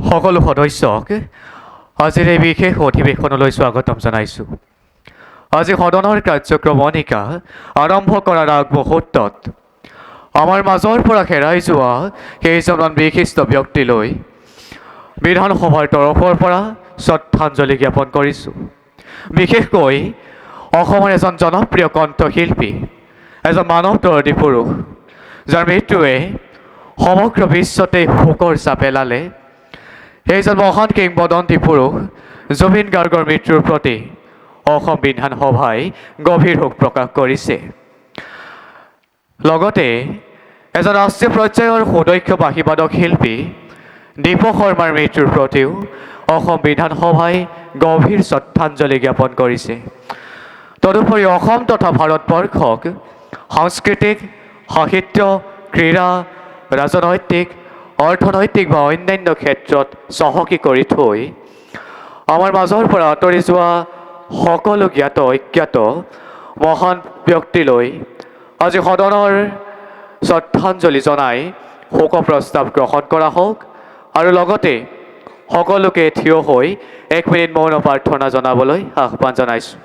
সকলো সদস্যক আজিৰ এই বিশেষ অধিৱেশনলৈ স্বাগতম জনাইছোঁ। আজি সদনৰ কাৰ্যক্ৰমণিকা আৰম্ভ কৰাৰ আগমুহূৰ্তত আমাৰ মাজৰ পৰা হেৰাই যোৱা কেইজনমান বিশিষ্ট ব্যক্তিলৈ বিধানসভাৰ তৰফৰ পৰা শ্ৰদ্ধাঞ্জলি জ্ঞাপন কৰিছোঁ। বিশেষকৈ অসমৰ এজন জনপ্ৰিয় কণ্ঠশিল্পী, এজন মানৱদৰ্দী পুৰুষ, যাৰ মৃত্যুৱে সমগ্ৰ বিশ্বতে শোকৰ ছাপ পেলালে। এইজন মহান কিংবদন্তি পুৰুষ জুবিন গাৰ্গৰ মৃত্যুৰ প্ৰতি অসম বিধানসভাই গভীৰ শোক প্ৰকাশ কৰিছে। লগতে এজন ৰাষ্ট্ৰীয় পৰ্যায়ৰ সুদক্ষ বাঁহীবাদক শিল্পী দীপক শৰ্মাৰ মৃত্যুৰ প্ৰতিও অসম বিধানসভাই গভীৰ শ্ৰদ্ধাঞ্জলি জ্ঞাপন কৰিছে। তদুপৰি অসম তথা ভাৰতবৰ্ষক সাংস্কৃতিক, সাহিত্য, ক্ৰীড়া, ৰাজনৈতিক, অৰ্থনৈতিক বা অন্যান্য ক্ষেত্ৰত চহকী কৰি থৈ আমাৰ মাজৰ পৰা আঁতৰি যোৱা সকলো জ্ঞাত অজ্ঞাত মহান ব্যক্তিলৈ আজি সদনৰ শ্ৰদ্ধাঞ্জলি জনাই শোক প্ৰস্তাৱ গ্ৰহণ কৰা হওক আৰু লগতে সকলোকে থিয় হৈ 1 মিনিট মৌন প্ৰাৰ্থনা জনাবলৈ আহ্বান জনাইছোঁ।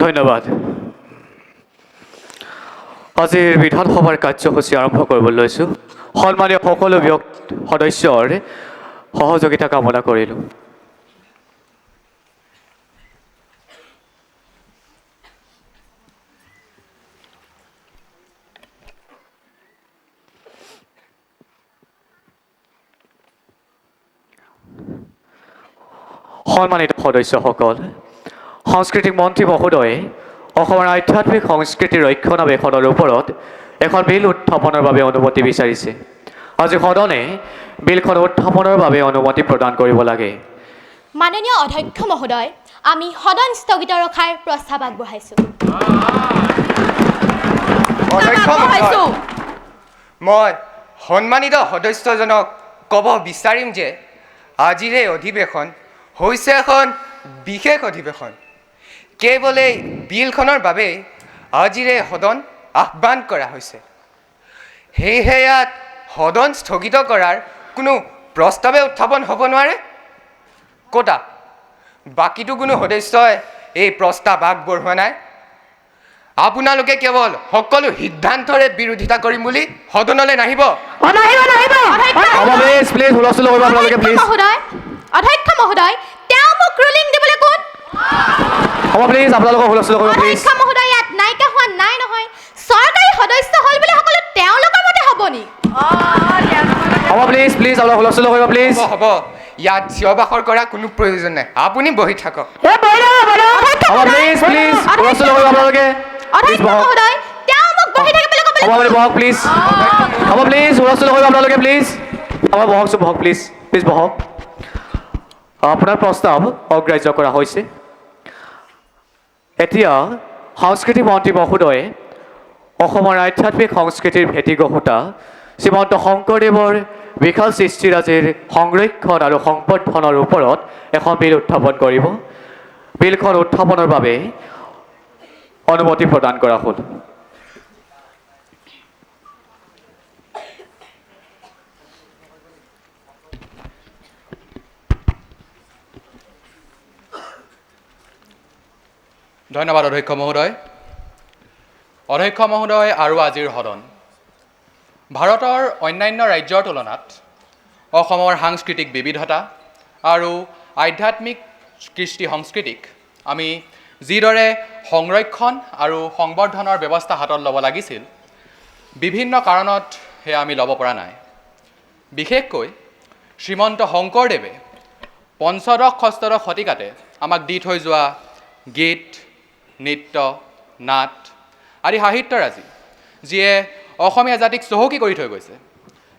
ধন্যবাদ। আজিৰ বিধানসভাৰ কাৰ্যসূচী আৰম্ভ কৰিবলৈ লৈছোঁ। সন্মানীয় সকলো সদস্যৰ সহযোগিতা কামনা কৰিলোঁ। সন্মানিত সদস্যসকল, সাংস্কৃতিক মন্ত্ৰী মহোদয়ে অসমৰ আধ্যাত্মিক সংস্কৃতি ৰক্ষণাবেক্ষণৰ ওপৰত এখন বিল উত্থাপনৰ বাবে অনুমতি বিচাৰিছে। আজি সদনে বিলখন উত্থাপনৰ বাবে অনুমতি প্ৰদান কৰিব লাগে। মাননীয় অধ্যক্ষ মহোদয়, আমি সদন স্থগিত ৰখাৰ প্ৰস্তাৱ আগবঢ়াইছোঁ। মই সন্মানিত সদস্যজনক ক'ব বিচাৰিম যে আজিৰ এই অধিৱেশন হৈছে এখন বিশেষ অধিৱেশন। কেৱল এই বিলখনৰ বাবে আজিৰ এই সদন আহ্বান কৰা হৈছে। সেয়েহে ইয়াত সদন স্থগিত কৰাৰ কোনো প্ৰস্তাৱে উত্থাপন হ'ব নোৱাৰে। ক'তা বাকীটো কোনো সদস্যই এই প্ৰস্তাৱ আগবঢ়োৱা নাই। আপোনালোকে কেৱল সকলো সিদ্ধান্তৰে বিৰোধিতা কৰিম বুলি সদনলৈ নাহিব। অধ্যক্ষ মহোদয়, তেওঁ মোক ৰুলিং দিবলৈ কোন? অধ্যক্ষ মহোদয়, ইয়াত নাইকিয়া হোৱা নাই নহয়। চৰকাৰী সদস্য হ'ল বুলি সকলো তেওঁলোকৰ মতে হ'ব নি? হ'ব, ইয়াত চিঞৰ বাখৰ কৰা কোনো প্ৰয়োজন নাই। আপুনি বহি থাকক। আপোনাৰ প্ৰস্তাৱ অগ্ৰাহ্য কৰা হৈছে। এতিয়া সাংস্কৃতিক মন্ত্ৰী মহোদয়ে অসমৰ আধ্যাত্মিক সংস্কৃতিৰ ভেটি গঢ়োতা শ্ৰীমন্ত শংকৰদেৱৰ বিশাল সৃষ্টিৰাজিৰ সংৰক্ষণ আৰু সংবৰ্ধনৰ ওপৰত এখন বিল উত্থাপন কৰিব। বিলখন উত্থাপনৰ বাবে অনুমতি প্ৰদান কৰা হ'ল। ধন্যবাদ অধ্যক্ষ মহোদয়। অধ্যক্ষ মহোদয় আৰু আজিৰ সদন ভাৰতৰ অন্যান্য ৰাজ্যৰ তুলনাত অসমৰ সাংস্কৃতিক বিবিধতা আৰু আধ্যাত্মিক কৃষ্টি সংস্কৃতিক আমি যিদৰে সংৰক্ষণ আৰু সংবৰ্ধনৰ ব্যৱস্থা হাতত ল'ব লাগিছিল, বিভিন্ন কাৰণত সেয়া আমি ল'ব পৰা নাই। বিশেষকৈ শ্ৰীমন্ত শংকৰদেৱে পঞ্চদশ ষষ্ঠদশ শতিকাতে আমাক দি থৈ যোৱা গীত, নৃত্য, নাট আদি সাহিত্যৰাজি, যিয়ে অসমীয়া জাতিক চহকী কৰি থৈ গৈছে,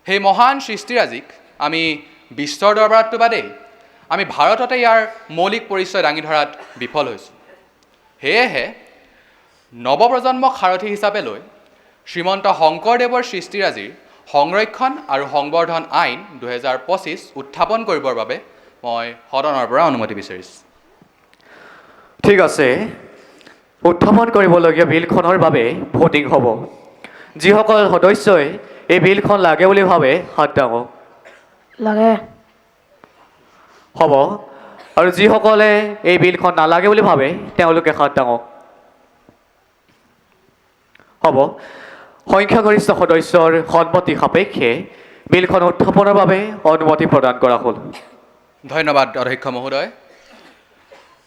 সেই মহান সৃষ্টিৰাজিক আমি বিশ্বৰ দৰবাৰততো বাদেই, আমি ভাৰততে ইয়াৰ মৌলিক পৰিচয় দাঙি ধৰাত বিফল হৈছোঁ। সেয়েহে নৱপ্ৰজন্মক সাৰথি হিচাপে লৈ শ্ৰীমন্ত শংকৰদেৱৰ সৃষ্টিৰাজিৰ সংৰক্ষণ আৰু সংবৰ্ধন আইন 2025 উত্থাপন কৰিবৰ বাবে মই সদনৰ পৰা অনুমতি বিচাৰিছোঁ। ঠিক আছে, উত্থাপন কৰিবলগীয়া বিলখনৰ বাবে ভোটিং হ'ব। যিসকল সদস্যই এই বিলখন লাগে বুলি ভাবে হাত দাঙক। লাগে। হ'ব, আৰু যিসকলে এই বিলখন নালাগে বুলি ভাবে তেওঁলোকে হাত দাঙক। হ'ব, সংখ্যাগৰিষ্ঠ সদস্যৰ সন্মতি সাপেক্ষে বিলখন উত্থাপনৰ বাবে অনুমতি প্ৰদান কৰা হ'ল। ধন্যবাদ অধ্যক্ষ মহোদয়।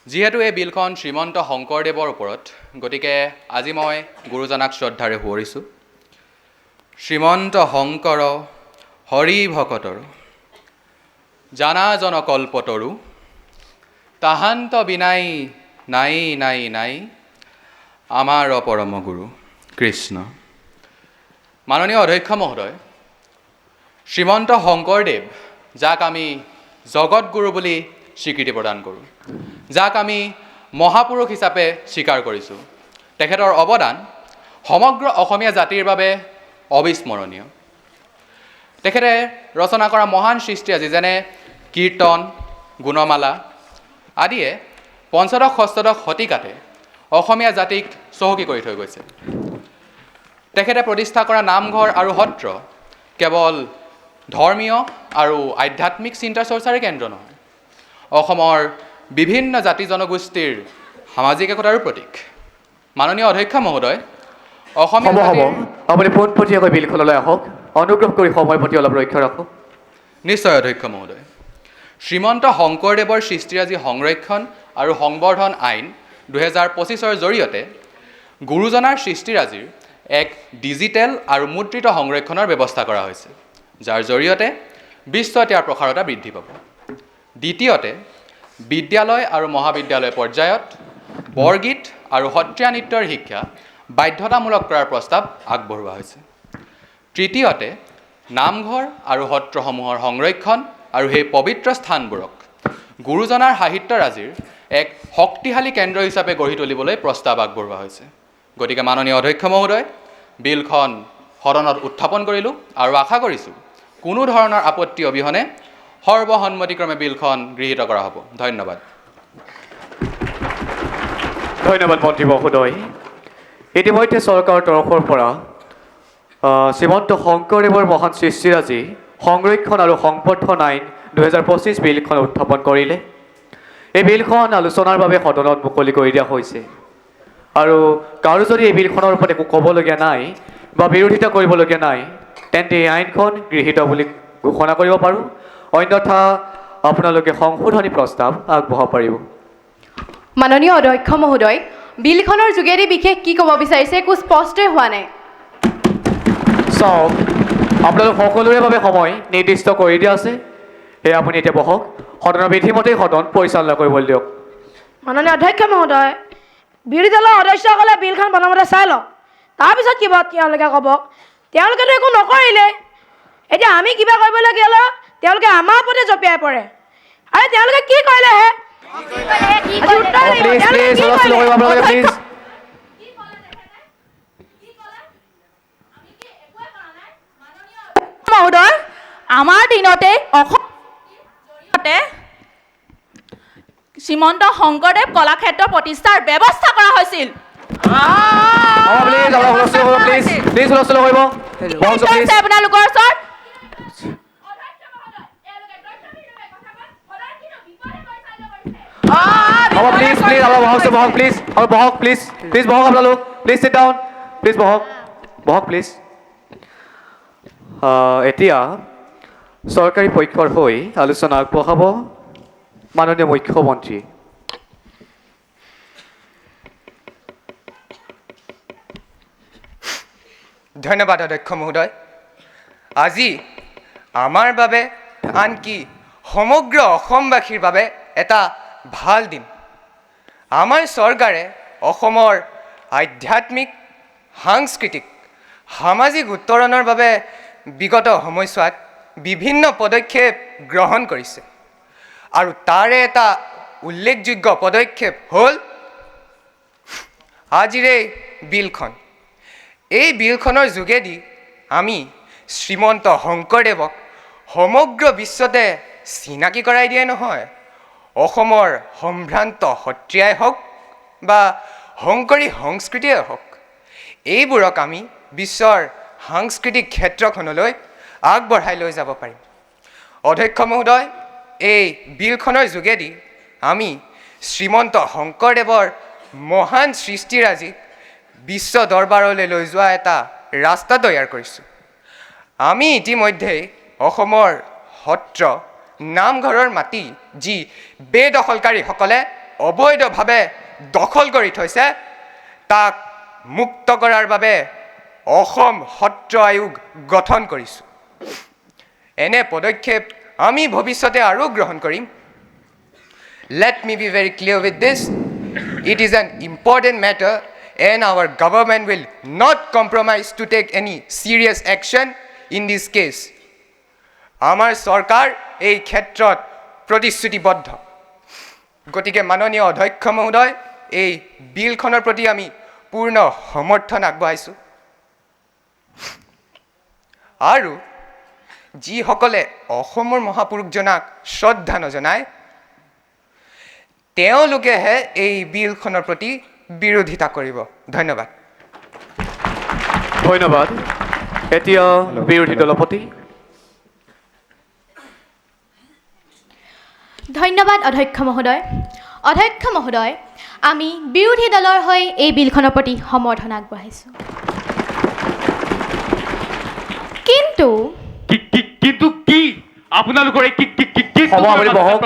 যিহেতু এই বিলখন শ্ৰীমন্ত শংকৰদেৱৰ ওপৰত, গতিকে আজি মই গুৰুজনাক শ্ৰদ্ধাৰে সোঁৱৰিছোঁ। শ্ৰীমন্ত শংকৰ হৰি ভকতৰ জানা জন কল্পতৰু তাহান্ত বিনাই নাই নাই নাই আমাৰ পৰম গুৰু কৃষ্ণ। মাননীয় অধ্যক্ষ মহোদয়, শ্ৰীমন্ত শংকৰদেৱ, যাক আমি জগতগুৰু বুলি স্বীকৃতি প্ৰদান কৰোঁ, যাক আমি মহাপুৰুষ হিচাপে স্বীকাৰ কৰিছোঁ, তেখেতৰ অৱদান সমগ্ৰ অসমীয়া জাতিৰ বাবে অবিস্মৰণীয়। তেখেতে ৰচনা কৰা মহান সৃষ্টিৰাজি যেনে কীৰ্তন, গুণমালা আদিয়ে পঞ্চদশ ষষ্ঠদশ শতিকাতে অসমীয়া জাতিক চহকী কৰি থৈ গৈছে। তেখেতে প্ৰতিষ্ঠা কৰা নামঘৰ আৰু সত্ৰ কেৱল ধৰ্মীয় আৰু আধ্যাত্মিক চিন্তা চৰ্চাৰে কেন্দ্ৰ নহয়, অসমৰ বিভিন্ন জাতি জনগোষ্ঠীৰ সামাজিক একতাৰো প্ৰতীক। মাননীয় অধ্যক্ষ মহোদয়, অসমীয়া হ'ব, জাতিৰ- আপুনি পোনপটীয়াকৈ বিলখনলৈ আহক। অনুগ্ৰহ কৰি সময় প্ৰতি অলপ ৰক্ষা ৰাখক। নিশ্চয় অধ্যক্ষ মহোদয়। শ্ৰীমন্ত শংকৰদেৱৰ সৃষ্টিৰাজি সংৰক্ষণ আৰু সংবৰ্ধন আইন 2025ৰ জৰিয়তে গুৰুজনাৰ সৃষ্টিৰাজিৰ এক ডিজিটেল আৰু মুদ্ৰিত সংৰক্ষণৰ ব্যৱস্থা কৰা হৈছে, যাৰ জৰিয়তে বিশ্বত ইয়াৰ প্ৰসাৰতা বৃদ্ধি পাব। দ্বিতীয়তে, বিদ্যালয় আৰু মহাবিদ্যালয় পৰ্যায়ত বৰগীত আৰু সত্ৰীয়া নৃত্যৰ শিক্ষা বাধ্যতামূলক কৰাৰ প্ৰস্তাৱ আগবঢ়োৱা হৈছে। তৃতীয়তে, নামঘৰ আৰু সত্ৰসমূহৰ সংৰক্ষণ আৰু সেই পবিত্ৰ স্থানবোৰক গুৰুজনাৰ সাহিত্যৰাজিৰ এক শক্তিশালী কেন্দ্ৰ হিচাপে গঢ়ি তুলিবলৈ প্ৰস্তাৱ আগবঢ়োৱা হৈছে। গতিকে মাননীয় অধ্যক্ষ মহোদয়, বিলখন সদনত উত্থাপন কৰিলোঁ আৰু আশা কৰিছোঁ কোনো ধৰণৰ আপত্তি অবিহনে সৰ্বসন্মতিক্ৰমে বিলখন গৃহীত কৰা হ'ব। ধন্যবাদ। ধন্যবাদ মন্ত্ৰী মহোদয়। ইতিমধ্যে চৰকাৰৰ তৰফৰ পৰা শ্ৰীমন্ত শংকৰদেৱৰ মহান সৃষ্টিৰাজি সংৰক্ষণ আৰু সংবৰ্ধন আইন 2025 বিলখন উত্থাপন কৰিলে। এই বিলখন আলোচনাৰ বাবে সদনত মুকলি কৰি দিয়া হৈছে, আৰু কাৰো যদি এই বিলখনৰ ওপৰত একো ক'বলগীয়া নাই বা বিৰোধিতা কৰিবলগীয়া নাই, তেন্তে এই আইনখন গৃহীত বুলি ঘোষণা কৰিব পাৰোঁ। অন্যথা আপোনালোকে সংশোধনী প্ৰস্তাৱ আগবঢ়াব পাৰিব। মাননীয় অধ্যক্ষ মহোদয়, বিলখনৰ যোগেদি বিশেষ কি ক'ব বিচাৰিছে একো স্পষ্টই হোৱা নাই। চাওক, আপোনালোক সকলোৰে বাবে সময় নিৰ্দিষ্ট কৰি দিয়া আছে। সেয়ে আপুনি এতিয়া বহক, সদনৰ বিধিমতেই সদন পৰিচালনা কৰিবলৈ দিয়ক। মাননীয় অধ্যক্ষ মহোদয়, বিৰোধী দলৰ সদস্যসকলে বিলখন প্ৰথমতে চাই লওক, তাৰপিছত কিবা তেওঁলোকে ক'ব। তেওঁলোকেতো একো নকৰিলে। এতিয়া আমি কিবা কৰিবলগীয়া হ'লে তেওঁলোকে আমাৰ ওপৰতে জঁপিয়াই পৰে। আৰে তেওঁলোকে কি কৰিলেহে? আজি উত্তৰ দিব। প্লিজ তেওঁলোকে প্লিজ কি অলপ শ্ল' কৰিলে? কৰিব আপোনালোকে প্লিজ। মহোদয়, আমাৰ দিনতে অসম শ্ৰীমন্ত শংকৰদেৱ কলাক্ষেত্ৰ প্ৰতিষ্ঠাৰ ব্যৱস্থা কৰা হৈছিল। প্লিজ অলপ হুলস্থুল কৰিব, প্লিজ প্লিজ হুলস্থুল কৰিব। বহকচোন, কি প্লিজ। আছে আপোনালোকৰ ওচৰত? হ'ব, প্লিজ প্লিজ অলপ বহকচোন, বহক প্লিজ, অলপ বহক প্লিজ, প্লিজ বহক আপোনালোক, প্লিজ চিট ডাউন, প্লিজ বহক, বহক প্লিজ। এতিয়া চৰকাৰী পক্ষৰ হৈ আলোচনা আগবঢ়াব মাননীয় মুখ্যমন্ত্ৰী। ধন্যবাদ অধ্যক্ষ মহোদয়। আজি আমাৰ বাবে আনকি সমগ্ৰ অসমবাসীৰ বাবে এটা ভাল দিন। আমাৰ চৰকাৰে অসমৰ আধ্যাত্মিক, সাংস্কৃতিক, সামাজিক উত্তৰণৰ বাবে বিগত সময়ছোৱাত বিভিন্ন পদক্ষেপ গ্ৰহণ কৰিছে আৰু তাৰে এটা উল্লেখযোগ্য পদক্ষেপ হ'ল আজিৰ এই বিলখন। এই বিলখনৰ যোগেদি আমি শ্ৰীমন্ত শংকৰদেৱক সমগ্ৰ বিশ্বতে চিনাকি কৰাই দিয়ে নহয়, অসমৰ সম্ভ্ৰান্ত সত্ৰীয়াই হওক বা শংকৰী সংস্কৃতিয়ে হওক, এইবোৰক আমি বিশ্বৰ সাংস্কৃতিক ক্ষেত্ৰখনলৈ আগবঢ়াই লৈ যাব পাৰিম। অধ্যক্ষ মহোদয়, এই বিলখনৰ যোগেদি আমি শ্ৰীমন্ত শংকৰদেৱৰ মহান সৃষ্টিৰাজিক বিশ্ব দৰবাৰলৈ লৈ যোৱা এটা ৰাস্তা তৈয়াৰ কৰিছোঁ। আমি ইতিমধ্যেই অসমৰ সত্ৰ, নামঘৰৰ মাটি যি বেদখলকাৰীসকলে অবৈধভাৱে দখল কৰি থৈছে, তাক মুক্ত কৰাৰ বাবে অসম সত্ৰ আয়োগ গঠন কৰিছোঁ। এনে পদক্ষেপ আমি ভৱিষ্যতে আৰু গ্ৰহণ কৰিম। Let me be very clear with this. It is an important matter and our government will not compromise to take any serious action in this case. আমাৰ চৰকাৰ এই ক্ষেত্ৰত প্ৰতিশ্ৰুতিবদ্ধ। গতিকে মাননীয় অধ্যক্ষ মহোদয়, এই বিলখনৰ প্ৰতি আমি পূৰ্ণ সমৰ্থন আগবঢ়াইছোঁ। আৰু যিসকলে অসমৰ মহাপুৰুষজনাক শ্ৰদ্ধা নজনায়, তেওঁলোকেহে এই বিলখনৰ প্ৰতি বিৰোধিতা কৰিব। ধন্যবাদ। ধন্যবাদ। এতিয়া বিৰোধী দলপতি। ধন্যবাদ অধ্যক্ষ মহোদয়। অধ্যক্ষ মহোদয়, আমি বিৰোধী দলৰ হৈ এই বিলখনৰ প্ৰতি সমৰ্থন আগবঢ়াইছোঁ। কিন্তু কিন্তু কি আপোনালোকৰ এই হ'ব, আপুনি বহক।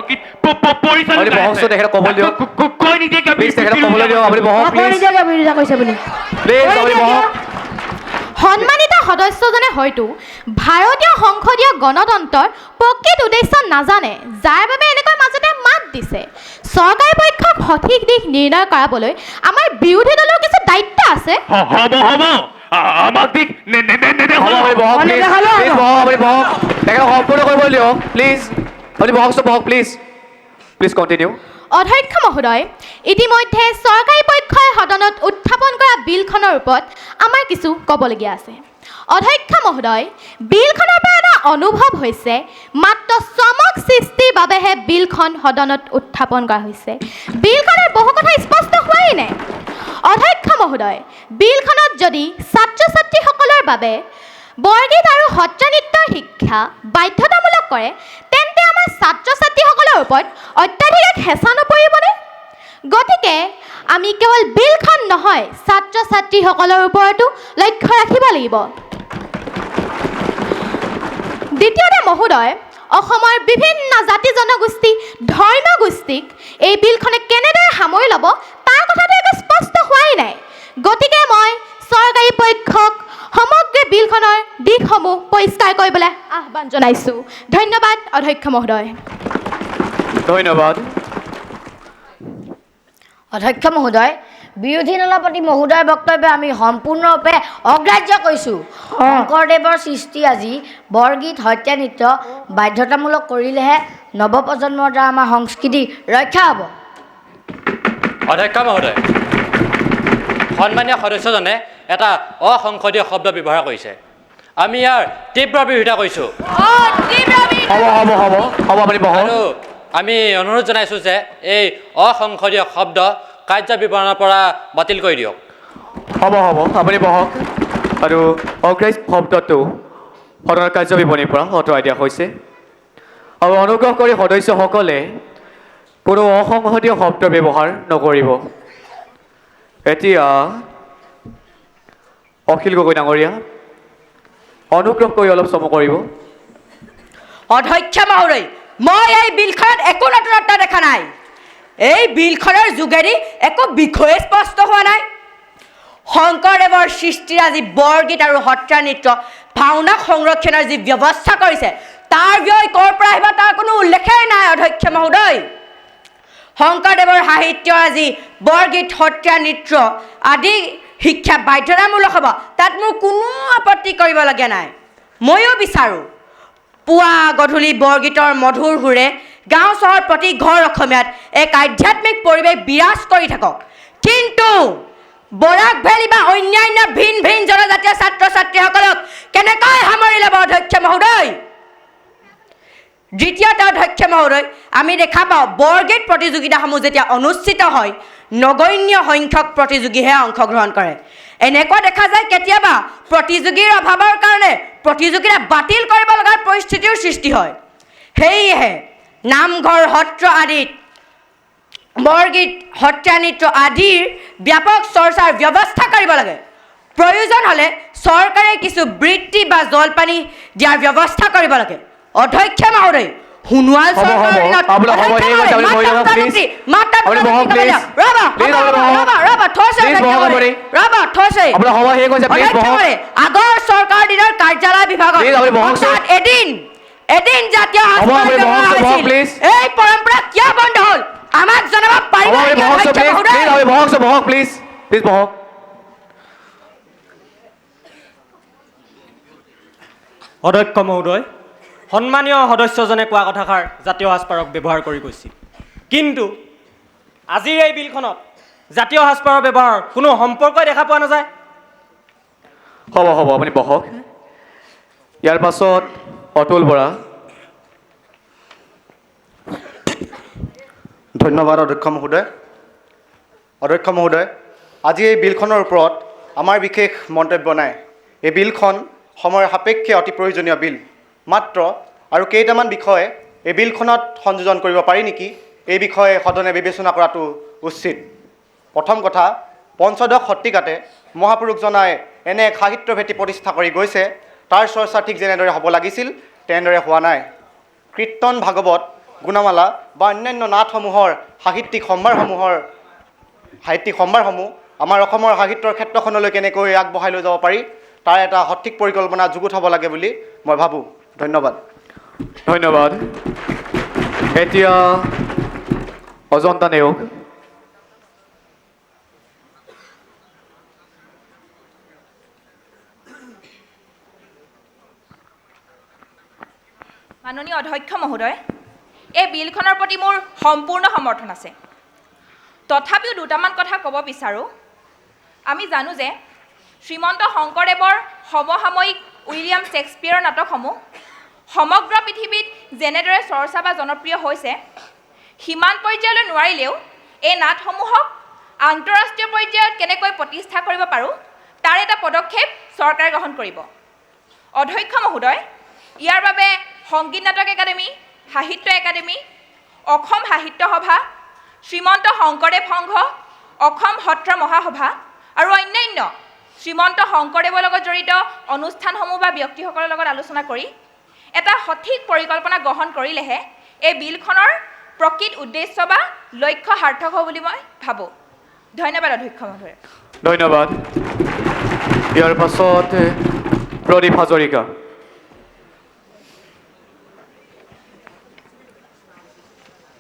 আপুনি বহকচোন, তেখেতক ক'বলৈ দিয়ক। প্লিজ তেখেতক ক'বলৈ দিয়ক। আপুনি বহক প্লিজ। নিজাকে বিৰোধিতা কৰিছে বুলি প্লিজ আপুনি বহক। সন্মানিত সদস্যজনে হয়তো ভাৰতীয় সংসদীয় গণতন্ত্ৰৰ প্ৰকৃত উদ্দেশ্য নাজানে, যাৰ বাবে এনেকৈ মাজতে মাত দিছে। চৰকাৰী পক্ষক সঠিক দিশ নিৰ্ণয় কৰাবলৈ আমাৰ বিৰোধী দলৰ কিছু দায়িত্ব আছে। আমাক দিক আপুনি বহক প্লিজ। প্লিজ বহক, আপুনি বহক। তেখেতক সম্পূৰ্ণ কৰিবলৈ দিয়ক প্লিজ। আপুনি বহকচোন, বহক প্লিজ। Please continue. অধ্যক্ষ মহোদয়, ইতিমধ্যে চৰকাৰী পক্ষই সদনত উত্থাপন কৰা বিলখনৰ ওপৰত আমাৰ কিছু ক'বলগীয়া আছে। অধ্যক্ষ মহোদয়, বিলখনৰ পৰা এটা অনুভৱ হৈছে মাত্ৰ চমক সৃষ্টিৰ বাবেহে বিলখন সদনত উত্থাপন কৰা হৈছে। বিলখনৰ বহু কথা স্পষ্ট হোৱাই নাই। অধ্যক্ষ মহোদয়, বিলখনত যদি ছাত্ৰ ছাত্ৰীসকলৰ বাবে বৰগীত আৰু সত্ৰীয়া নৃত্যৰ শিক্ষা বাধ্যতামূলক কৰে, তেন্তে আমাৰ ছাত্ৰ ছাত্ৰীসকলৰ ওপৰত অত্যাধিক এক হেঁচা নপৰিবনে? গতিকে আমি কেৱল বিলখন নহয়, ছাত্ৰ ছাত্ৰীসকলৰ ওপৰতো লক্ষ্য ৰাখিব লাগিব। দ্বিতীয়তে মহোদয়, অসমৰ বিভিন্ন জাতি জনগোষ্ঠী, ধৰ্মগোষ্ঠীক এই বিলখনে কেনেদৰে সামৰি ল'ব তাৰ কথাটো একো স্পষ্ট হোৱাই নাই। গতিকে মই চৰকাৰী পক্ষক সমগ্ৰ বিলখনৰ দিশসমূহ পৰিষ্কাৰ কৰিবলৈ আহ্বান জনাইছোঁ। ধন্যবাদ অধ্যক্ষ মহোদয়। ধন্যবাদ। অধ্যক্ষ মহোদয়, বিৰোধী দলৰ প্ৰতি মহোদয়ৰ বক্তব্য আমি সম্পূৰ্ণৰূপে অগ্ৰাহ্য কৰিছোঁ। শংকৰদেৱৰ সৃষ্টি আজি বৰগীত, সত্ৰীয়া নৃত্য বাধ্যতামূলক কৰিলেহে নৱপ্ৰজন্মৰ দ্বাৰা আমাৰ সংস্কৃতি ৰক্ষা হ'ব। অধ্যক্ষ মহোদয়, সন্মানীয় সদস্যজনে এটা অসংসদীয় শব্দ ব্যৱহাৰ কৰিছে। আমি ইয়াৰ তীব্ৰ বিৰোধিতা কৰিছোঁ। হ'ব আপুনি বহক। আৰু আমি অনুৰোধ জনাইছোঁ যে এই অসংসদীয় শব্দ কাৰ্য বিৱৰণৰ পৰা বাতিল কৰি দিয়ক। হ'ব আপুনি বহক। আৰু অগ্ৰাহ্য শব্দটো সদনৰ কাৰ্য বিৱৰণীৰ পৰা আঁতৰাই দিয়া হৈছে। আৰু অনুগ্ৰহ কৰি সদস্যসকলে কোনো অসংসদীয় শব্দ ব্যৱহাৰ নকৰিব। এতিয়া অখিল গগৈ ডাঙৰীয়া, অনুগ্ৰহ কৰি অলপ চমু কৰিব। অধ্যক্ষ মহোদয়, মই এই বিলখনত একো নতুনত্ব দেখা নাই। এই বিলখনৰ যোগেদি একো বিষয়ে স্পষ্ট হোৱা নাই। শংকৰদেৱৰ সৃষ্টিৰাজি বৰগীত আৰু সত্ৰীয়া নৃত্য ভাওনা সংৰক্ষণৰ যি ব্যৱস্থা কৰিছে তাৰ ব্যয় ক'ৰ পৰা আহিব তাৰ কোনো উল্লেখেই নাই। অধ্যক্ষ মহোদয়, শংকৰদেৱৰ সাহিত্যৰাজি বৰগীত সত্ৰীয়া নৃত্য আদি শিক্ষা বাধ্যতামূলক হ'ব, তাত মোৰ কোনো আপত্তি কৰিবলগীয়া নাই। ময়ো বিচাৰোঁ পুৱা গধূলি বৰগীতৰ মধুৰ সুৰে গাঁও চহৰ প্ৰতি ঘৰ অসমীয়াত এক আধ্যাত্মিক পৰিৱেশ বিৰাজ কৰি থাকক। কিন্তু বৰাক ভেলী বা অন্যান্য ভিন ভিন জনজাতীয় ছাত্ৰ ছাত্ৰীসকলক কেনেকৈ সামৰি ল'ব অধ্যক্ষ মহোদয়? দ্বিতীয়তে অধ্যক্ষ মহোদয়, আমি দেখা পাওঁ বৰগীত প্ৰতিযোগিতাসমূহ যেতিয়া অনুষ্ঠিত হয় নগণ্য সংখ্যক প্ৰতিযোগীহে অংশগ্ৰহণ কৰে। এনেকুৱা দেখা যায় কেতিয়াবা প্ৰতিযোগীৰ অভাৱৰ কাৰণে প্ৰতিযোগিতা বাতিল কৰিব লগাৰ পৰিস্থিতিৰ সৃষ্টি হয়। সেয়েহে নামঘৰ সত্ৰ আদিত বৰগীত সত্ৰীয়া নৃত্য আদিৰ ব্যাপক চৰ্চাৰ ব্যৱস্থা কৰিব লাগে। প্ৰয়োজন হ'লে চৰকাৰে কিছু বৃত্তি বা জলপানী দিয়াৰ ব্যৱস্থা কৰিব লাগে। অধ্যক্ষ মহোদয়, সোণোৱাল চৰকাৰৰ দিনত আগৰ চৰকাৰৰ দিনৰ কাৰ্যালয় বিভাগত এদিন জাতীয় এই পৰম্পৰা কিয় বন্ধ হ'ল আমাক জনাব পাৰিব? অধ্যক্ষ মহোদয়, সন্মানীয় সদস্যজনে কোৱা কথাষাৰ জাতীয় সাজপাৰক ব্যৱহাৰ কৰি কৈছিল, কিন্তু আজিৰ এই বিলখনত জাতীয় সাজপাৰৰ ব্যৱহাৰৰ কোনো সম্পৰ্কই দেখা পোৱা নাযায়। হ'ব আপুনি বহক। ইয়াৰ পাছত অতুল বৰা। ধন্যবাদ অধ্যক্ষ মহোদয়। অধ্যক্ষ মহোদয়, আজি এই বিলখনৰ ওপৰত আমাৰ বিশেষ মন্তব্য নাই। এই বিলখন সময়ৰ সাপেক্ষে অতি প্ৰয়োজনীয় বিল মাত্ৰ, আৰু কেইটামান বিষয় এই বিলখনত সংযোজন কৰিব পাৰি নেকি, এই বিষয়ে সদনে বিবেচনা কৰাটো উচিত। প্ৰথম কথা, পঞ্চদশ শতিকাতে মহাপুৰুষজনাই এনে এক সাহিত্য ভেটি প্ৰতিষ্ঠা কৰি গৈছে, তাৰ চৰ্চা ঠিক যেনেদৰে হ'ব লাগিছিল তেনেদৰে হোৱা নাই। কীৰ্তন, ভাগৱত, গুণমালা বা অন্যান্য নাটসমূহৰ সাহিত্যিক সম্ভাৰসমূহ আমাৰ অসমৰ সাহিত্যৰ ক্ষেত্ৰখনলৈ কেনেকৈ আগবঢ়াই লৈ যাব পাৰি তাৰ এটা সঠিক পৰিকল্পনা যুগুত হ'ব লাগে বুলি মই ভাবোঁ। ধন্যবাদ। ধন্যবাদ। এতিয়া অজন্তা নেওগ। মাননীয় অধ্যক্ষ মহোদয়, এই বিলখনৰ প্ৰতি মোৰ সম্পূৰ্ণ সমৰ্থন আছে। তথাপিও দুটামান কথা ক'ব বিচাৰোঁ। আমি জানো যে শ্ৰীমন্ত শংকৰদেৱৰ সমসাময়িক উইলিয়াম শ্বেক্সপিয়াৰৰ নাটকসমূহ সমগ্ৰ পৃথিৱীত যেনেদৰে চৰ্চা বা জনপ্ৰিয় হৈছে, সিমান পৰ্যায়লৈ নোৱাৰিলেও এই নাটসমূহক আন্তঃৰাষ্ট্ৰীয় পৰ্যায়ত কেনেকৈ প্ৰতিষ্ঠা কৰিব পাৰোঁ তাৰ এটা পদক্ষেপ চৰকাৰে গ্ৰহণ কৰিব। অধ্যক্ষ মহোদয়, ইয়াৰ বাবে সংগীত নাটক একাডেমী, সাহিত্য একাডেমী, অসম সাহিত্য সভা, শ্ৰীমন্ত শংকৰদেৱ সংঘ, অসম সত্ৰ মহাসভা আৰু অন্যান্য শ্ৰীমন্ত শংকৰদেৱৰ লগত জড়িত অনুষ্ঠানসমূহ বা ব্যক্তিসকলৰ লগত আলোচনা কৰি এটা সঠিক পৰিকল্পনা গ্ৰহণ কৰিলেহে এই বিলখনৰ প্ৰকৃত উদ্দেশ্য বা লক্ষ্য সাৰ্থক হ'ব বুলি মই ভাবোঁ। ধন্যবাদ অধ্যক্ষ মহোদয়। ধন্যবাদ। ইয়াৰ পাছত প্ৰদীপ হাজৰিকা।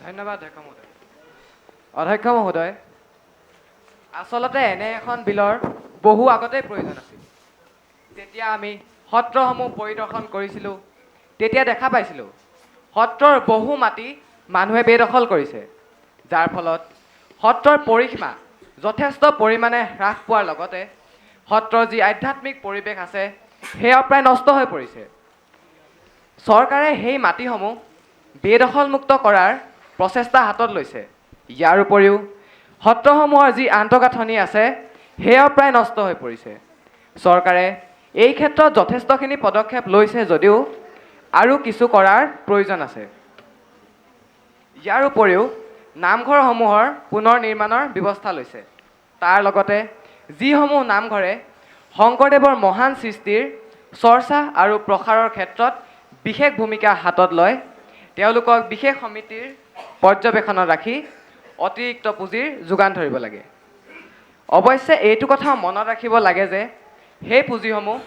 ধন্যবাদ অধ্যক্ষ মহোদয়। আচলতে এনে এখন বিলৰ বহু আগতেই প্ৰয়োজন আছিল। যেতিয়া আমি সত্ৰসমূহ পৰিদৰ্শন কৰিছিলোঁ তেতিয়া দেখা পাইছিলোঁ সত্ৰৰ বহু মাটি মানুহে বেদখল কৰিছে, যাৰ ফলত সত্ৰৰ পৰিসীমা যথেষ্ট পৰিমাণে হ্ৰাস পোৱাৰ লগতে সত্ৰৰ যি আধ্যাত্মিক পৰিৱেশ আছে সেয়া প্ৰায় নষ্ট হৈ পৰিছে। চৰকাৰে সেই মাটিসমূহ বেদখলমুক্ত কৰাৰ প্ৰচেষ্টা হাতত লৈছে। ইয়াৰ উপৰিও সত্ৰসমূহৰ যি আন্তঃগাঁথনি আছে সেয়াও প্ৰায় নষ্ট হৈ পৰিছে। চৰকাৰে এই ক্ষেত্ৰত যথেষ্টখিনি পদক্ষেপ লৈছে যদিও আৰু কিছু কৰাৰ প্ৰয়োজন আছে। ইয়াৰ উপৰিও নামঘৰসমূহৰ পুনৰ নিৰ্মাণৰ ব্যৱস্থা লৈছে। তাৰ লগতে যিসমূহ নামঘৰে শংকৰদেৱৰ মহান সৃষ্টিৰ চৰ্চা আৰু প্ৰসাৰৰ ক্ষেত্ৰত বিশেষ ভূমিকা হাতত লয় তেওঁলোকক বিশেষ সমিতিৰ পৰ্যবেক্ষণত ৰাখি অতিৰিক্ত পুঁজিৰ যোগান ধৰিব লাগে। অৱশ্যে এইটো কথা মনত ৰাখিব লাগে যে সেই পুঁজিসমূহ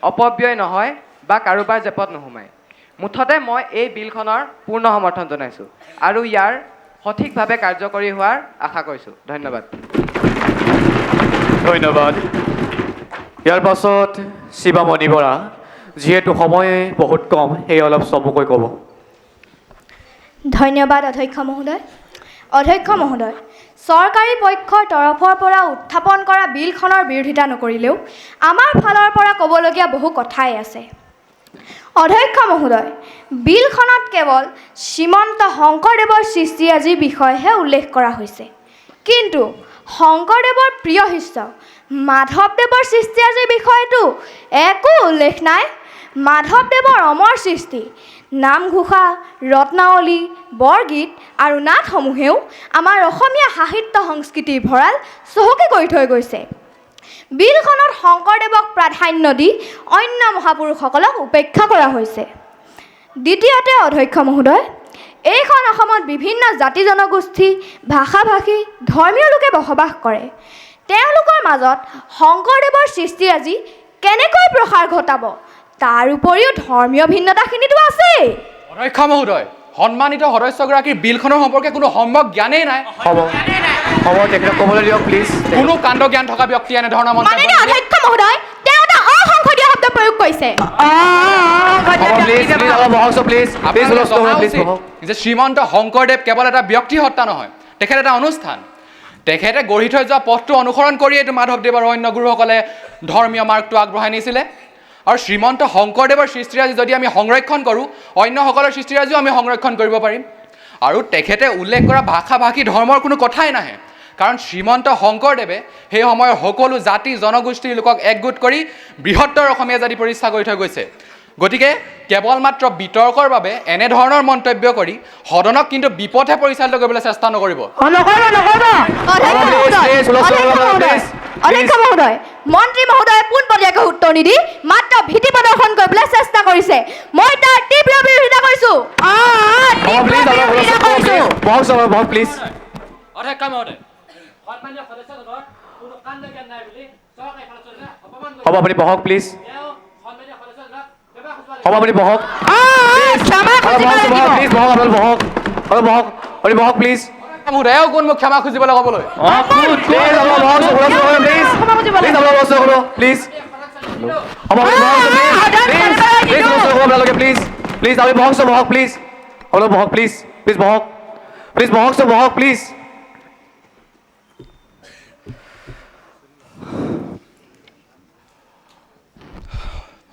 অপব্যয় নহয় বা কাৰোবাৰ জেপত নোসোমায়। মুঠতে মই এই বিলখনৰ পূৰ্ণ সমৰ্থন জনাইছোঁ আৰু ইয়াৰ সঠিকভাৱে কাৰ্যকৰী হোৱাৰ আশা কৰিছোঁ। ধন্যবাদ। ধন্যবাদ। ইয়াৰ পাছত শিৱামণি বৰা, যিহেতু সময় বহুত কম সেয়ে অলপ চমুকৈ ক'ব। ধন্যবাদ অধ্যক্ষ মহোদয়। অধ্যক্ষ মহোদয়, চৰকাৰী পক্ষৰ তৰফৰ পৰা উত্থাপন কৰা বিলখনৰ বিৰোধিতা নকৰিলেও আমাৰ ফালৰ পৰা ক'বলগীয়া বহু কথাই আছে। অধ্যক্ষ মহোদয়, বিলখনত কেৱল শ্ৰীমন্ত শংকৰদেৱৰ সৃষ্টিৰাজিৰ বিষয়েহে উল্লেখ কৰা হৈছে, কিন্তু শংকৰদেৱৰ প্ৰিয় শিষ্য মাধৱদেৱৰ সৃষ্টিৰাজিৰ বিষয়েতো একো উল্লেখ নাই। মাধৱদেৱৰ অমৰ সৃষ্টি নামঘোষা, ৰত্নাৱলী, বৰগীত আৰু নাটসমূহেও আমাৰ অসমীয়া সাহিত্য সংস্কৃতিৰ ভঁৰাল চহকী কৰি থৈ গৈছে। বিলখনত শংকৰদেৱক প্ৰাধান্য দি অন্য মহাপুৰুষসকলক উপেক্ষা কৰা হৈছে। দ্বিতীয়তে অধ্যক্ষ মহোদয়, এইখন অসমত বিভিন্ন জাতি জনগোষ্ঠী, ভাষা ভাষী, ধৰ্মীয় লোকে বসবাস কৰে। তেওঁলোকৰ মাজত শংকৰদেৱৰ সৃষ্টিৰাজি কেনেকৈ প্ৰসাৰ ঘটাব? তাৰ উপৰিও ধৰ্মীয় ভিন্নতাখিনিতো আছেই। অধ্যক্ষ মহোদয়, সন্মানিত সদস্যগৰাকীৰ বিলখনৰ সম্পৰ্কে কোনো সম্যক জ্ঞানেই নাই। হ'ব তেখেতক ক'বলৈ দিয়ক প্লিজ। কোনো কাণ্ড জ্ঞান থকা ব্যক্তি এনেধৰণৰ মাননীয় অধ্যক্ষ মহোদয়, তেওঁ এটা অসংসদীয় শব্দ প্ৰয়োগ কৰিছে। যে শ্ৰীমন্ত শংকৰদেৱ কেৱল এটা ব্যক্তি হত্যা নহয়, তেখেত এটা অনুষ্ঠান। তেখেতে গঢ়ি থৈ যোৱা পথটো অনুসৰণ কৰিয়েইটো মাধৱদেৱ আৰু অন্য গুৰুসকলে ধৰ্মীয় মাৰ্গটো আগবঢ়াই নিছিলে। আৰু শ্ৰীমন্ত শংকৰদেৱৰ সৃষ্টিৰাজি যদি আমি সংৰক্ষণ কৰোঁ, অন্যসকলৰ সৃষ্টিৰাজিও আমি সংৰক্ষণ কৰিব পাৰিম। আৰু তেখেতে উল্লেখ কৰা ভাষা ভাষী ধৰ্মৰ কোনো কথাই নাহে, কাৰণ শ্ৰীমন্ত শংকৰদেৱে সেই সময়ৰ সকলো জাতি জনগোষ্ঠীৰ লোকক একগোট কৰি বৃহত্তৰ অসমীয়া জাতি প্ৰতিষ্ঠা কৰি থৈ গৈছে। গতিকে কেৱল মাত্ৰ বিতৰ্কৰ বাবে এনেধৰণৰ মন্তব্য কৰি সদনক কিন্তু বিপথে পৰিচালিত কৰিবলৈ চেষ্টা নকৰিব। অধ্যক্ষ মহোদয়, মন্ত্ৰী মহোদয়ে পোনপটীয়াকৈ উত্তৰ নিদি মাত্ৰ ভীতি প্ৰদৰ্শন কৰিবলৈ চেষ্টা কৰিছে। মই তাৰ তীব্ৰ বিৰোধিতা কৰিছোঁ। অধ্যক্ষ মহোদয়, সন্মানীয় সদস্যজনৰ কোনো কাণ্ড জ্ঞান নাই বুলি চৰকাৰী সদস্যজনে অপমান কৰিছে। হ'ব আপুনি বহক প্লিজ। তেওঁ সন্মানীয় সদস্যজনক ক্ষমা খুজিব লাগিব। হ'ব আপুনি বহক প্লিজ। বহক প্লিজ। মহোদয়েও কোন মোক ক্ষমা খুজিবলৈ ক'বলৈ।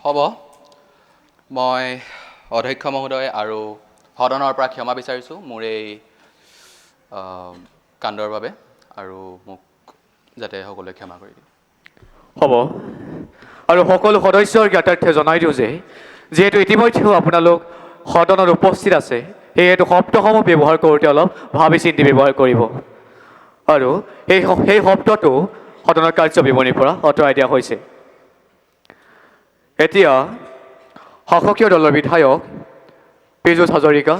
হ'ব, মই অধ্যক্ষ মহোদয় আৰু সদনৰ পৰা ক্ষমা বিচাৰিছোঁ মোৰ এই কাণ্ডৰ বাবে, আৰু মোক যাতে সকলোৱে ক্ষমা কৰি দিয়ে। হ'ব, আৰু সকলো সদস্যৰ জ্ঞাতাৰ্থে জনাই দিওঁ যে যিহেতু ইতিমধ্যেও আপোনালোক সদনত উপস্থিত আছে, সেয়েতো শব্দসমূহ ব্যৱহাৰ কৰোঁতে অলপ ভাবি চিন্তি ব্যৱহাৰ কৰিব। আৰু সেই শব্দটো সদনৰ কাৰ্যবিৱৰণীৰ পৰা আঁতৰাই দিয়া হৈছে। এতিয়া শাসকীয় দলৰ বিধায়ক পীযুষ হাজৰিকা।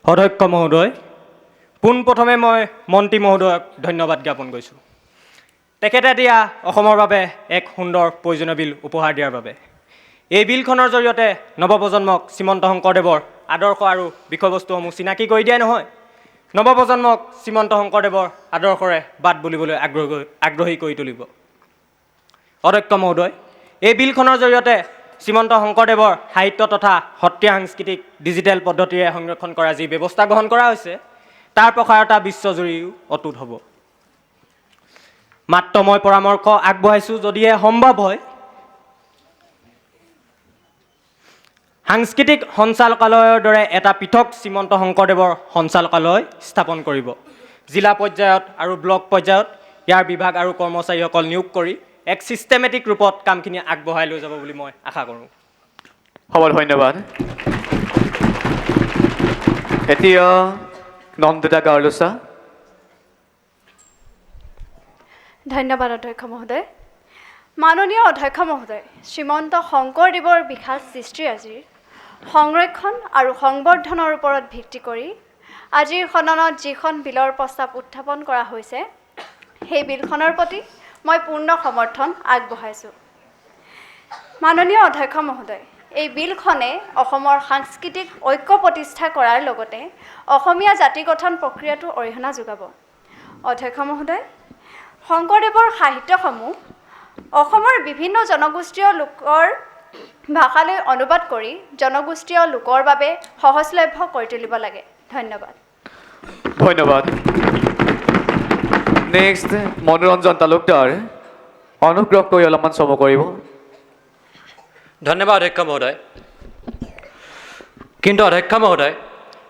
অধ্যক্ষ মহোদয়, পোনপ্ৰথমে মই মন্ত্ৰী মহোদয়ক ধন্যবাদ জ্ঞাপন কৰিছোঁ। তেখেতে দিয়া অসমৰ বাবে এক সুন্দৰ প্ৰয়োজনীয় বিল উপহাৰ দিয়াৰ বাবে। এই বিলখনৰ জৰিয়তে নৱপ্ৰজন্মক শ্ৰীমন্ত শংকৰদেৱৰ আদৰ্শ আৰু বিষয়বস্তুসমূহ চিনাকি কৰি দিয়াই নহয়, নৱপ্ৰজন্মক শ্ৰীমন্ত শংকৰদেৱৰ আদৰ্শৰে বাট বুলিবলৈ আগ্ৰহী কৰি তুলিব। অধ্যক্ষ মহোদয়, এই বিলখনৰ জৰিয়তে শ্ৰীমন্ত শংকৰদেৱৰ সাহিত্য তথা সত্ৰীয়া সাংস্কৃতিক ডিজিটেল পদ্ধতিৰে সংৰক্ষণ কৰা যি ব্যৱস্থা গ্ৰহণ কৰা হৈছে, তাৰ প্ৰসাৰতা বিশ্বজুৰিও অটুট হ'ব। মাত্ৰ মই পৰামৰ্শ আগবঢ়াইছোঁ, যদিহে সম্ভৱ হয় সাংস্কৃতিক সঞ্চালকালয়ৰ দৰে এটা পৃথক শ্ৰীমন্ত শংকৰদেৱৰ সঞ্চালকালয় স্থাপন কৰিব। জিলা পৰ্যায়ত আৰু ব্লক পৰ্যায়ত ইয়াৰ বিভাগ আৰু কৰ্মচাৰীসকল নিয়োগ কৰি এক ছিষ্টেমেটিক ৰূপত কামখিনি আগবঢ়াই লৈ যাব বুলি মই আশা কৰোঁ। হ'ব, ধন্যবাদ। এতিয়া নন্দিতা গাৰ্লছা, ধন্যবাদ অধ্যক্ষ মহোদয়। মাননীয় অধ্যক্ষ মহোদয়, শ্ৰীমন্ত শংকৰদেৱৰ বিশাল সৃষ্টিৰাজিৰ সংৰক্ষণ আৰু সংবৰ্ধনৰ ওপৰত ভিত্তি কৰি আজিৰ সদনত যিখন বিলৰ প্ৰস্তাৱ উত্থাপন কৰা হৈছে সেই বিলখনৰ প্ৰতি মই পূৰ্ণ সমৰ্থন আগবঢ়াইছোঁ। মাননীয় অধ্যক্ষ মহোদয়, এই বিলখনে অসমৰ সাংস্কৃতিক ঐক্য প্ৰতিষ্ঠা কৰাৰ লগতে অসমীয়া জাতি গঠন প্ৰক্ৰিয়াটো অৰিহণা যোগাব। অধ্যক্ষ মহোদয়, শংকৰদেৱৰ সাহিত্যসমূহ অসমৰ বিভিন্ন জনগোষ্ঠীয় লোকৰ ভাষালৈ অনুবাদ কৰি জনগোষ্ঠীয় লোকৰ বাবে সহজলভ্য কৰি তুলিব লাগে। ধন্যবাদ। ধন্যবাদ। নেক্সট মনোৰঞ্জন তালুকদাৰ, অনুগ্ৰহ কৰি অলপমান চমু কৰিব। ধন্যবাদ অধ্যক্ষ মহোদয়। কিন্তু অধ্যক্ষ মহোদয়,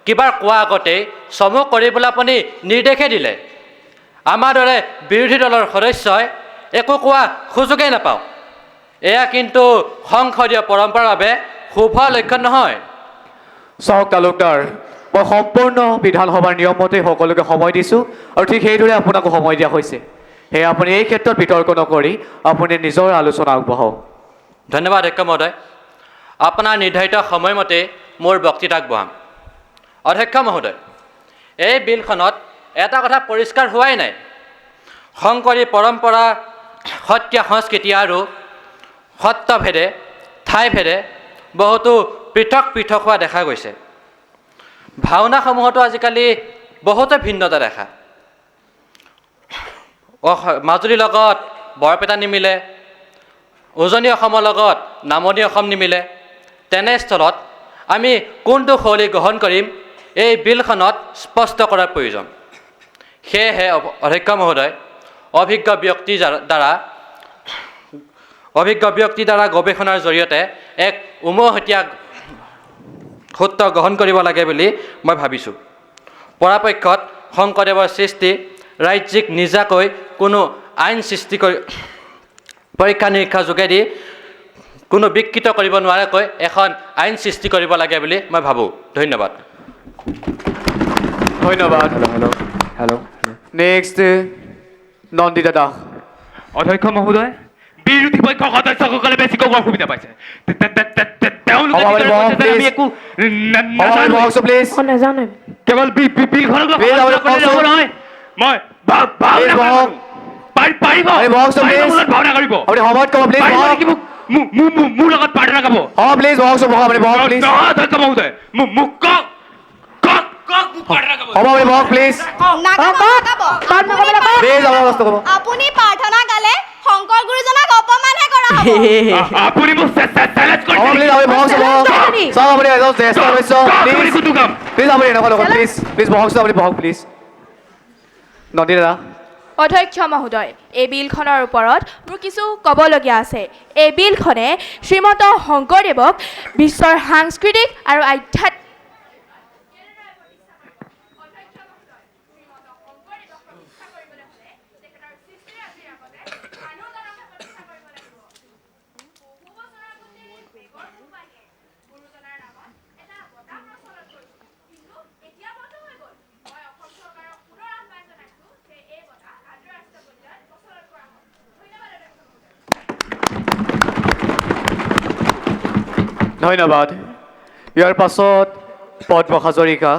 কিবা কোৱা আগতেই চমু কৰিবলৈ আপুনি নিৰ্দেশে দিলে। আমাৰ দৰে বিৰোধী দলৰ সদস্যই একো কোৱা সুযোগেই নাপাওঁ। এয়া কিন্তু সংসদীয় পৰম্পৰাৰ বাবে শুভ লক্ষণ নহয়। চাওক তালুকদাৰ, মই সম্পূৰ্ণ বিধানসভাৰ নিয়মমতে সকলোকে সময় দিছোঁ আৰু ঠিক সেইদৰে আপোনাকো সময় দিয়া হৈছে। সেয়ে আপুনি এই ক্ষেত্ৰত বিতৰ্ক নকৰি আপুনি নিজৰ আলোচনা আগবঢ়াওক। ধন্যবাদ অধ্যক্ষ মহোদয়। আপোনাৰ নিৰ্ধাৰিত সময়মতে মোৰ বক্তৃতা আগবঢ়াম। অধ্যক্ষ মহোদয়, এই বিলখনত এটা কথা পৰিষ্কাৰ হোৱাই নাই। শংকৰী পৰম্পৰা, সত্ৰীয়া সংস্কৃতি আৰু সত্ৰভেদে ঠাইভেদে বহুতো পৃথক পৃথক হোৱা দেখা গৈছে। ভাওনাসমূহতো আজিকালি বহুতো ভিন্নতা দেখা। মাজুলীৰ লগত বৰপেটা নিমিলে, উজনি অসমৰ লগত নামনি অসম নিমিলে। তেনেস্থলত আমি কোনটো শৈলী গ্ৰহণ কৰিম এই বিলখনত স্পষ্ট কৰাৰ প্ৰয়োজন। সেয়েহে অধ্যক্ষ মহোদয়, অভিজ্ঞ ব্যক্তিৰ দ্বাৰা গৱেষণাৰ জৰিয়তে এক উমৈহতীয়া সূত্ৰ গ্ৰহণ কৰিব লাগে বুলি মই ভাবিছোঁ। পৰাপক্ষত শংকৰদেৱৰ সৃষ্টি ৰাজ্যিক নিজাকৈ কোনো আইন সৃষ্টি কৰি পৰীক্ষা নিৰীক্ষাৰ যোগেদি কোনো বিকৃত কৰিব নোৱাৰাকৈ এখন আইন সৃষ্টি কৰিব লাগে বুলি মই ভাবোঁ। ধন্যবাদ। ধন্যবাদ। নেক্সট নন্দিতা দাস। অধ্যক্ষ মহোদয়, বিৰোধী পক্ষৰ সদস্যসকলে বেছিকৈ কোৱাৰ সুবিধা পাইছে। তেওঁলোকে সভাপতি যিদৰে বহক, কৈছে যে আমি please. একো সভাপতি বহকচোন, please. মই নাজানো। কেৱল বিলখনক লৈ Please, সমালোচনা কৰিলে বহকচোন। নহ'ব নহয়। মই Please, বহক। পাৰিব আপুনি বহকচোন, পাৰিব please. মোৰ লগত ভাওনা কৰিব। আপুনি সময়ত ক'ব, please, পাৰিব বহক। নেকি মোৰ লগত প্ৰাৰ্থনা গাব? প্লিজ বহকচোন, আপুনি বহক, প্লিজ। নহয় অধ্যক্ষ মহোদয়, মোক কওক মোক প্ৰাৰ্থনা গাব। সভাপতি বহক, প্লিজ। প্লিজ আপোনাৰ কষ্ট ক'ব। আপুনি প্ৰাৰ্থনা গালে শংকৰ গুৰুজনাক অপমানহে কৰা হ'ব। আপুনি মোক চেলেঞ্জ কৰিছে। প্লিজ আপুনি বহকচোন, বহক। চাওক আপুনি এজন জ্যেষ্ঠ সদস্য। আপুনি কোনটো কাম? প্লিজ আপুনি এনেকুৱা নকওক, প্লিজ প্লিজ বহকচোন, আপুনি বহক, প্লিজ। নন্দিতা দাস। অধ্যক্ষ মহোদয়, এই বিলখনৰ ওপৰত মোৰ কিছু ক'বলগীয়া আছে। এই বিলখনে শ্ৰীমন্ত শংকৰদেৱক বিশ্বৰ সাংস্কৃতিক আৰু আধ্যাত্মিক ধন্যবাদ। ইয়াৰ পাছত পদ্ম হাজৰিকা।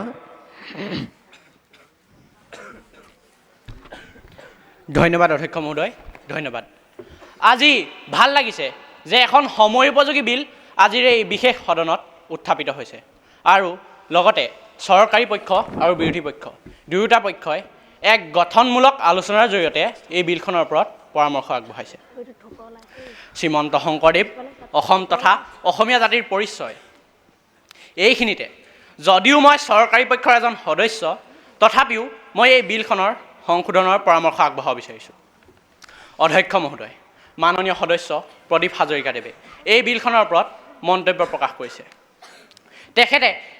ধন্যবাদ অধ্যক্ষ মহোদয়, ধন্যবাদ। আজি ভাল লাগিছে যে এখন সময় উপযোগী বিল আজিৰ এই বিশেষ সদনত উত্থাপিত হৈছে আৰু লগতে চৰকাৰী পক্ষ আৰু বিৰোধী পক্ষ দুয়োটা পক্ষই এক গঠনমূলক আলোচনাৰ জৰিয়তে এই বিলখনৰ ওপৰত পৰামৰ্শ আগবঢ়াইছে। শ্ৰীমন্ত শংকৰদেৱ অসম তথা অসমীয়া জাতিৰ পৰিচয়। এইখিনিতে যদিও মই চৰকাৰী পক্ষৰ এজন সদস্য, তথাপিও মই এই বিলখনৰ সংশোধনৰ পৰামৰ্শ আগবঢ়াব বিচাৰিছোঁ। অধ্যক্ষ মহোদয়, মাননীয় সদস্য প্ৰদীপ হাজৰিকাদেৱে এই বিলখনৰ ওপৰত মন্তব্য প্ৰকাশ কৰিছে।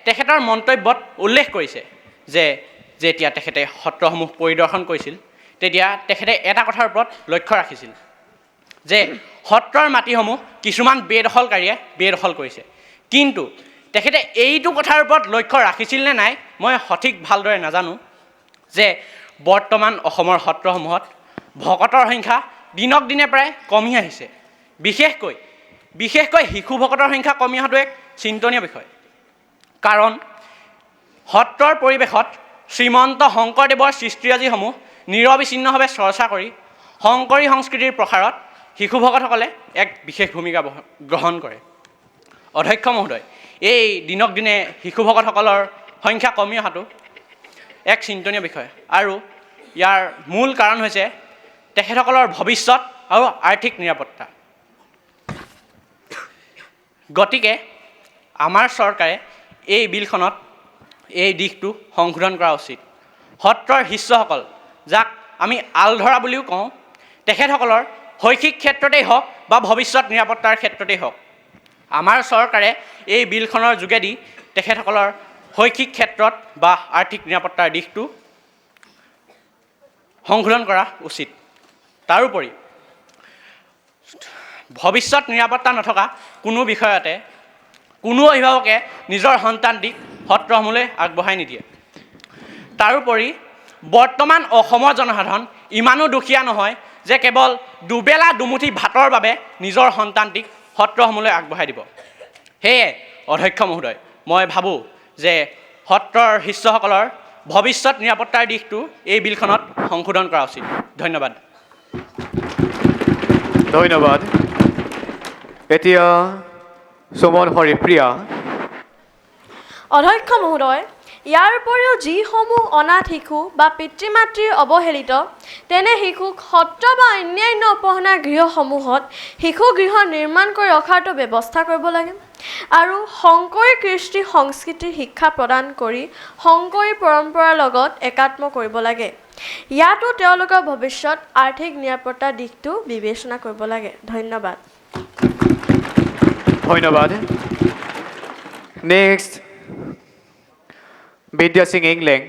তেখেতৰ মন্তব্যত উল্লেখ কৰিছে যে যেতিয়া তেখেতে সত্ৰসমূহ পৰিদৰ্শন কৰিছিল তেতিয়া তেখেতে এটা কথাৰ ওপৰত লক্ষ্য ৰাখিছিল যে সত্ৰৰ মাটিসমূহ কিছুমান বেদখলকাৰীয়ে বেদখল কৰিছে। কিন্তু তেখেতে এইটো কথাৰ ওপৰত লক্ষ্য ৰাখিছিল নে নাই মই সঠিক ভালদৰে নাজানো যে বৰ্তমান অসমৰ সত্ৰসমূহত ভকতৰ সংখ্যা দিনক দিনে প্ৰায় কমি আহিছে। বিশেষকৈ শিশু ভকতৰ সংখ্যা কমি অহাটো এক চিন্তনীয় বিষয়। কাৰণ সত্ৰৰ পৰিৱেশত শ্ৰীমন্ত শংকৰদেৱৰ সৃষ্টিৰাজিসমূহ নিৰবিচ্ছিন্নভাৱে চৰ্চা কৰি শংকৰী সংস্কৃতিৰ প্ৰসাৰত শিশু ভকতসকলে এক বিশেষ ভূমিকা গ্ৰহণ কৰে। অধ্যক্ষ মহোদয়, এই দিনক দিনে শিশু ভকতসকলৰ সংখ্যা কমি অহাটো এক চিন্তনীয় বিষয় আৰু ইয়াৰ মূল কাৰণ হৈছে তেখেতসকলৰ ভৱিষ্যত আৰু আৰ্থিক নিৰাপত্তা। গতিকে আমাৰ চৰকাৰে এই বিলখনত এই দিশটো সংশোধন কৰা উচিত। সত্ৰৰ শিষ্যসকল, যাক আমি আলধৰা বুলিও কওঁ, তেখেতসকলৰ শৈক্ষিক ক্ষেত্ৰতেই হওক বা ভৱিষ্যত নিৰাপত্তাৰ ক্ষেত্ৰতেই হওক, আমাৰ চৰকাৰে এই বিলখনৰ যোগেদি তেখেতসকলৰ শৈক্ষিক ক্ষেত্ৰত বা আৰ্থিক নিৰাপত্তাৰ দিশটো সংশোধন কৰা উচিত। তাৰোপৰি ভৱিষ্যত নিৰাপত্তা নথকা কোনো বিষয়তে কোনো অভিভাৱকে নিজৰ সন্তানটিক সত্ৰসমূহলৈ আগবঢ়াই নিদিয়ে। তাৰোপৰি বৰ্তমান অসমৰ জনসাধাৰণ ইমানো দুখীয়া নহয় যে কেৱল দুবেলা দুমুঠি ভাতৰ বাবে নিজৰ সন্তানটিক সত্ৰসমূহলৈ আগবঢ়াই দিব। সেয়ে অধ্যক্ষ মহোদয়, মই ভাবোঁ যে সত্ৰৰ শিষ্যসকলৰ ভৱিষ্যত নিৰাপত্তাৰ দিশটো এই বিলখনত সংশোধন কৰা উচিত। ধন্যবাদ। ধন্যবাদ। এতিয়া সুমন হৰিপ্ৰিয়া। অধ্যক্ষ মহোদয়, ইয়াৰ উপৰিও যিসমূহ অনাথ শিশু বা পিতৃ মাতৃৰ অৱহেলিত তেনে শিশুক সত্ৰ বা অন্যান্য উপাসনা গৃহসমূহত শিশু গৃহ নিৰ্মাণ কৰি ৰখাটো ব্যৱস্থা কৰিব লাগে আৰু শংকৰী কৃষ্টি সংস্কৃতিৰ শিক্ষা প্ৰদান কৰি শংকৰী পৰম্পৰাৰ লগত একাত্ম কৰিব লাগে। ইয়াতো তেওঁলোকৰ ভৱিষ্যত আৰ্থিক নিৰাপত্তাৰ দিশটো বিবেচনা কৰিব লাগে। ধন্যবাদ। ধন্যবাদ। Next, Vidya Singh Engling.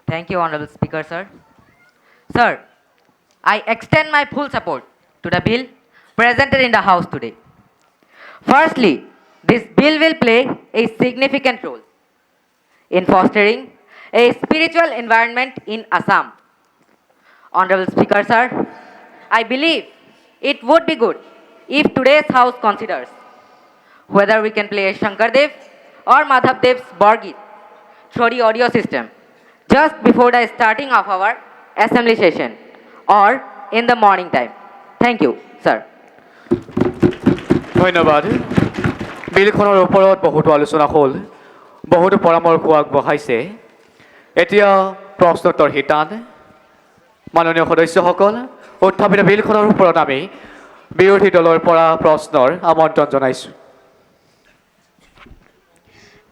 Thank you, Honorable Speaker, sir. Sir, I extend my full support to the bill presented in the House today. Firstly, this bill will play a significant role in fostering a spiritual environment in Assam. Honorable Speaker, sir, I believe it would be good if today's House considers whether we can play Shankardev or Madhavdev's Borgit through the audio system just before the starting of our assembly session or in the morning time. Thank you, sir. ধন্যবাদ। বিলখনৰ ওপৰত বহুতো আলোচনা হ'ল, বহুতো পৰামৰ্শ আগবঢ়াইছে। এতিয়া প্ৰশ্নোত্তৰ শিতান। মাননীয় সদস্যসকল, উত্থাপিত বিলখনৰ ওপৰত আমি বিৰোধী দলৰ পৰা প্ৰশ্নৰ আমন্ত্ৰণ জনাইছোঁ।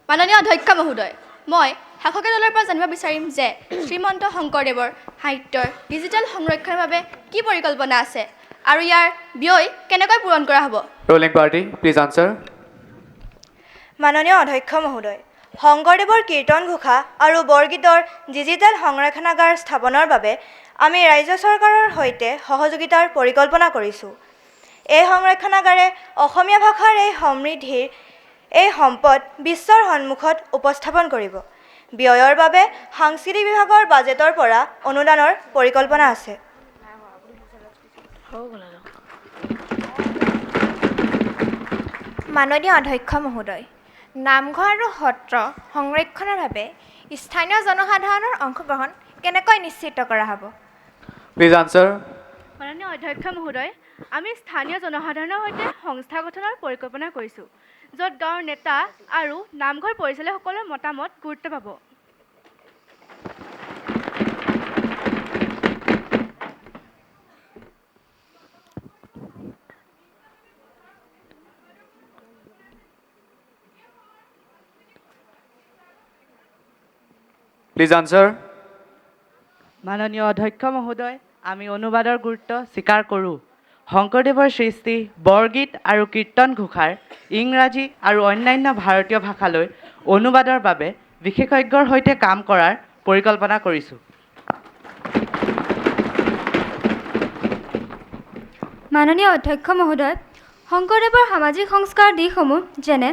মাননীয় অধ্যক্ষ মহোদয়, মই শাসকীয় দলৰ পৰা জানিব বিচাৰিম যে শ্ৰীমন্ত শংকৰদেৱৰ সাহিত্যৰ ডিজিটেল সংৰক্ষণৰ বাবে কি পৰিকল্পনা আছে আৰু ইয়াৰ ব্যয় কেনেকৈ পূৰণ কৰা হ'ব? Ruling party, please answer. মাননীয় অধ্যক্ষ মহোদয়, শংকৰদেৱৰ কীৰ্তন ঘোষা আৰু বৰগীতৰ ডিজিটেল সংৰক্ষণাগাৰ স্থাপনৰ বাবে আমি ৰাজ্য চৰকাৰৰ সৈতে সহযোগিতাৰ পৰিকল্পনা কৰিছোঁ। এই সংৰক্ষণাগাৰে অসমীয়া ভাষাৰ এই সমৃদ্ধিৰ এই সম্পদ বিশ্বৰ সন্মুখত উপস্থাপন কৰিব। ব্যয়ৰ বাবে সাংস্কৃতিক বিভাগৰ বাজেটৰ পৰা অনুদানৰ পৰিকল্পনা আছে। মাননীয় অধ্যক্ষ মহোদয়, নামঘৰ আৰু সত্ৰ সংৰক্ষণৰ বাবে স্থানীয় জনসাধাৰণৰ অংশগ্ৰহণ কেনেকৈ নিশ্চিত কৰা হ'ব? Please answer. মাননীয় অধ্যক্ষ মহোদয়, আমি স্থানীয় জনসাধাৰণৰ সৈতে সংস্থা গঠনৰ পৰিকল্পনা কৰিছোঁ, য'ত গাঁৱৰ নেতা আৰু নামঘৰ পৰিচালকসকলৰ মতামত গুৰুত্ব পাব। Please answer. মাননীয় অধ্যক্ষ মহোদয়, আমি অনুবাদৰ গুৰুত্ব স্বীকাৰ কৰোঁ। শংকৰদেৱৰ সৃষ্টি বৰগীত আৰু কীৰ্তন ঘোষাৰ ইংৰাজী আৰু অন্যান্য ভাৰতীয় ভাষালৈ অনুবাদৰ বাবে বিশেষজ্ঞৰ সৈতে কাম কৰাৰ পৰিকল্পনা কৰিছোঁ। মাননীয় অধ্যক্ষ মহোদয়, শংকৰদেৱৰ সামাজিক সংস্কাৰ দিশসমূহ যেনে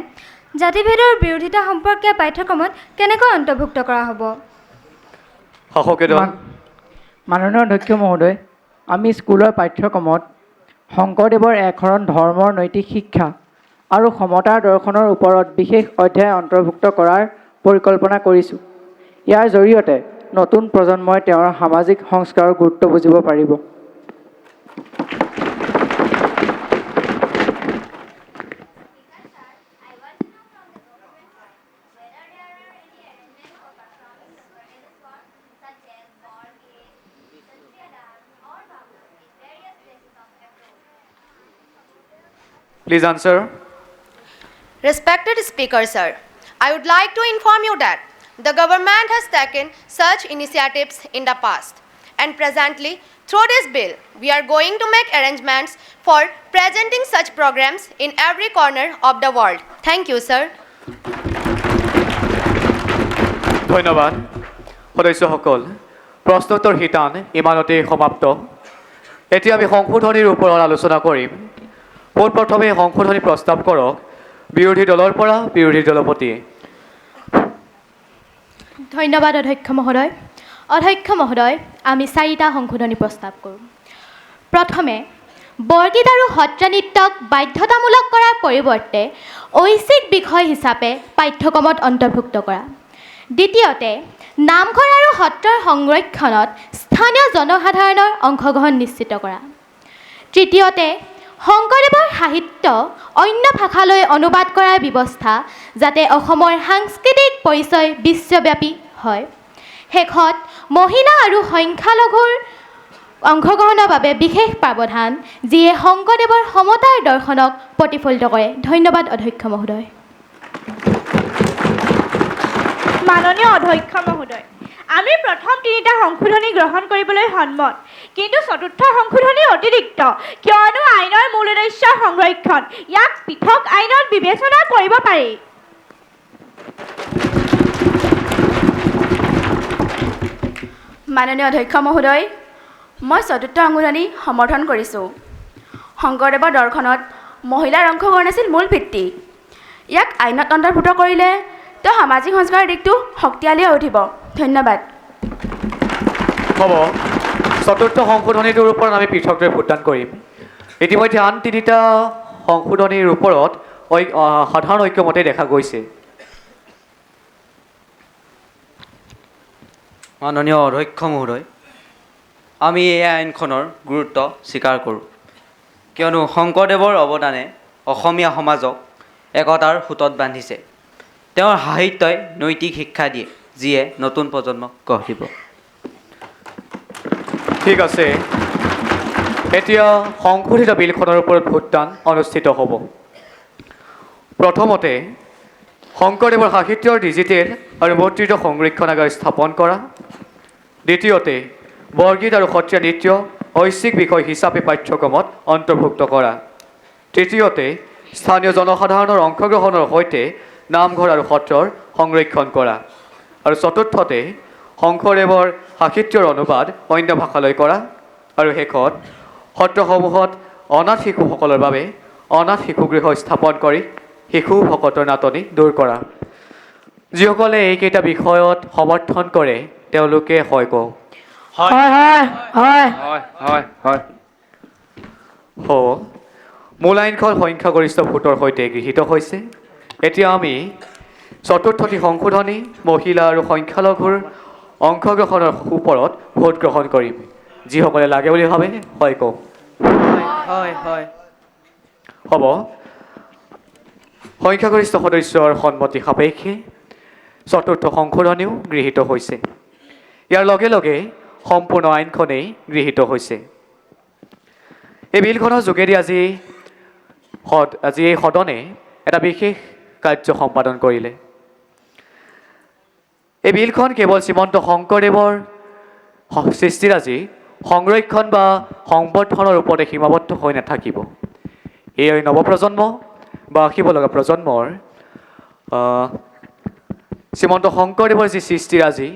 জাতিভেদৰ বিৰোধিতা সম্পৰ্কীয় পাঠ্যক্ৰমত কেনেকৈ অন্তৰ্ভুক্ত কৰা হ'ব? মাননীয় অধ্যক্ষ মহোদয়, আমি স্কুলৰ পাঠ্যক্ৰমত শংকৰদেৱৰ একশৰণ ধৰ্মৰ নৈতিক শিক্ষা আৰু সমতাৰ দৰ্শনৰ ওপৰত বিশেষ অধ্যায় অন্তৰ্ভুক্ত কৰাৰ পৰিকল্পনা কৰিছোঁ। ইয়াৰ জৰিয়তে নতুন প্ৰজন্মই তেওঁৰ সামাজিক সংস্কাৰৰ গুৰুত্ব বুজিব পাৰিব। Please answer. Respected Speaker, sir, I would like to inform you that the government has taken such initiatives in the past, and presently, through this bill, we are going to make arrangements for presenting such programs in every corner of the world. Thank you, sir. ধন্যবাদ সদস্যসকল, প্ৰশ্নোত্তৰ শিতান ইমানতেই সমাপ্ত। এতিয়া আমি সংশোধনীৰ ওপৰত আলোচনা কৰিম। পোনপ্ৰথমে সংশোধনী প্ৰস্তাৱ কৰক বিৰোধী দলৰ পৰা বিৰোধী দলপতিয়ে। ধন্যবাদ অধ্যক্ষ মহোদয়। অধ্যক্ষ মহোদয়, আমি 4টা সংশোধনী প্ৰস্তাৱ কৰোঁ। প্ৰথমে বৰগীত আৰু সত্ৰীয়া নৃত্যক বাধ্যতামূলক কৰাৰ পৰিৱৰ্তে ঐচ্ছিক বিষয় হিচাপে পাঠ্যক্ৰমত অন্তৰ্ভুক্ত কৰা। দ্বিতীয়তে নামঘৰ আৰু সত্ৰৰ সংৰক্ষণত স্থানীয় জনসাধাৰণৰ অংশগ্ৰহণ নিশ্চিত কৰা। তৃতীয়তে শংকৰদেৱৰ সাহিত্য অন্য ভাষালৈ অনুবাদ কৰাৰ ব্যৱস্থা যাতে অসমৰ সাংস্কৃতিক পৰিচয় বিশ্বব্যাপী হয়। শেষত মহিলা আৰু সংখ্যালঘুৰ অংশগ্ৰহণৰ বাবে বিশেষ প্ৰাৱধান যিয়ে শংকৰদেৱৰ সমতাৰ দৰ্শনক প্ৰতিফলিত কৰে। ধন্যবাদ অধ্যক্ষ মহোদয়। মাননীয় অধ্যক্ষ মহোদয়, আমি প্ৰথম 3টা সংশোধনী গ্ৰহণ কৰিবলৈ সন্মত, কিন্তু 4ৰ্থ সংশোধনী অতিৰিক্ত, কিয়নো আইনৰ মূল উদ্দেশ্য সংৰক্ষণ। ইয়াক পৃথক আইনত বিবেচনা কৰিব পাৰি। মাননীয় অধ্যক্ষ মহোদয়, মই 4ৰ্থ সংশোধনী সমৰ্থন কৰিছোঁ। শংকৰদেৱৰ দৰ্শনত মহিলাৰ অংশগ্ৰহণ আছিল মূল ভিত্তি। ইয়াক আইনত অন্তৰ্ভুক্ত কৰিলে তেওঁ সামাজিক সংস্কাৰৰ দিশটো শক্তিশালী হৈ উঠিব। ধন্যবাদ। হ'ব, 4ৰ্থ সংশোধনীটোৰ ওপৰত আমি পৃথকভাৱে ভোটদান কৰিম। ইতিমধ্যে আন 3টা সংশোধনীৰ ওপৰত সাধাৰণ ঐক্যমতে দেখা গৈছে। মাননীয় অধ্যক্ষ মহোদয়, আমি এই আইনখনৰ গুৰুত্ব স্বীকাৰ কৰোঁ, কিয়নো শংকৰদেৱৰ অৱদানে অসমীয়া সমাজক একতাৰ সূতত বান্ধিছে। তেওঁৰ সাহিত্যই নৈতিক শিক্ষা দিয়ে, যিয়ে নতুন প্ৰজন্মক গঢ় দিব। ঠিক আছে, এতিয়া সংশোধিত বিলখনৰ ওপৰত ভোটদান অনুষ্ঠিত হ'ব। প্ৰথমতে শংকৰদেৱৰ সাহিত্যৰ ডিজিটেল আৰু মুদ্ৰিত সংৰক্ষণাগাৰ স্থাপন কৰা। দ্বিতীয়তে বৰগীত আৰু সত্ৰীয়া নৃত্য ঐচ্ছিক বিষয় হিচাপে পাঠ্যক্ৰমত অন্তৰ্ভুক্ত কৰা। তৃতীয়তে স্থানীয় জনসাধাৰণৰ অংশগ্ৰহণৰ সৈতে নামঘৰ আৰু সত্ৰৰ সংৰক্ষণ কৰা। আৰু চতুৰ্থতে শংকৰদেৱৰ সাহিত্যৰ অনুবাদ অন্য ভাষালৈ কৰা। আৰু শেষত সত্ৰসমূহত অনাথ শিশুসকলৰ বাবে অনাথ শিশুগৃহ স্থাপন কৰি শিশু ভকতৰ নাটনি দূৰ কৰা। যিসকলে এইকেইটা বিষয়ত সমৰ্থন কৰে তেওঁলোকে হয় কওক। মূল আইনখন সংখ্যাগৰিষ্ঠ ভোটৰ সৈতে গৃহীত হৈছে। এতিয়া আমি 4ৰ্থটি সংশোধনী মহিলা আৰু সংখ্যালঘুৰ অংশগ্ৰহণৰ ওপৰত ভোট গ্ৰহণ কৰিম। যিসকলে লাগে বুলি ভাবে হয় কওক। হ'ব, সংখ্যাগৰিষ্ঠ সদস্যৰ সন্মতি সাপেক্ষে 4ৰ্থ সংশোধনীও গৃহীত হৈছে। ইয়াৰ লগে লগে সম্পূৰ্ণ আইনখনেই গৃহীত হৈছে। এই বিলখনৰ যোগেদি আজি এই সদনে এটা বিশেষ কাৰ্য সম্পাদন কৰিলে। এই বিলখন কেৱল শ্ৰীমন্ত শংকৰদেৱৰ সৃষ্টিৰাজি সংৰক্ষণ বা সংবৰ্ধনৰ ওপৰতে সীমাবদ্ধ হৈ নাথাকিব। এই নৱপ্ৰজন্ম বা আহিব লগা প্ৰজন্মৰ শ্ৰীমন্ত শংকৰদেৱৰ যি সৃষ্টিৰাজি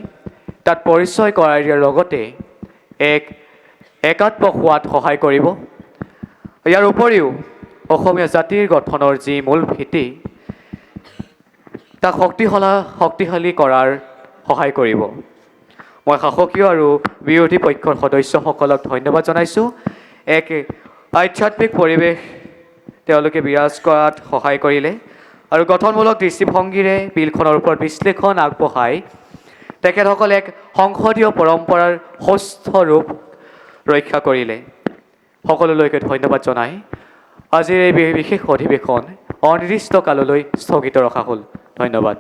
তাত পৰিচয় কৰাই দিয়াৰ লগতে এক একাত্ম হোৱাত সহায় কৰিব। ইয়াৰ উপৰিও অসমীয়া জাতিৰ গঠনৰ যি মূল ভেটি তাক শক্তিশালী কৰাৰ সহায় কৰিব। মই শাসকীয় আৰু বিৰোধী পক্ষৰ সদস্যসকলক ধন্যবাদ জনাইছোঁ। এক আধ্যাত্মিক পৰিৱেশ তেওঁলোকে বিৰাজ কৰাত সহায় কৰিলে আৰু গঠনমূলক দৃষ্টিভংগীৰে বিলখনৰ ওপৰত বিশ্লেষণ আগবঢ়াই তেখেতসকলে এক সংসদীয় পৰম্পৰাৰ সুস্থ ৰূপ ৰক্ষা কৰিলে। সকলোলৈকে ধন্যবাদ জনাই আজিৰ এই বিশেষ অধিৱেশন অনিৰ্দিষ্ট কাললৈ স্থগিত ৰখা হ'ল। ধন্যবাদ।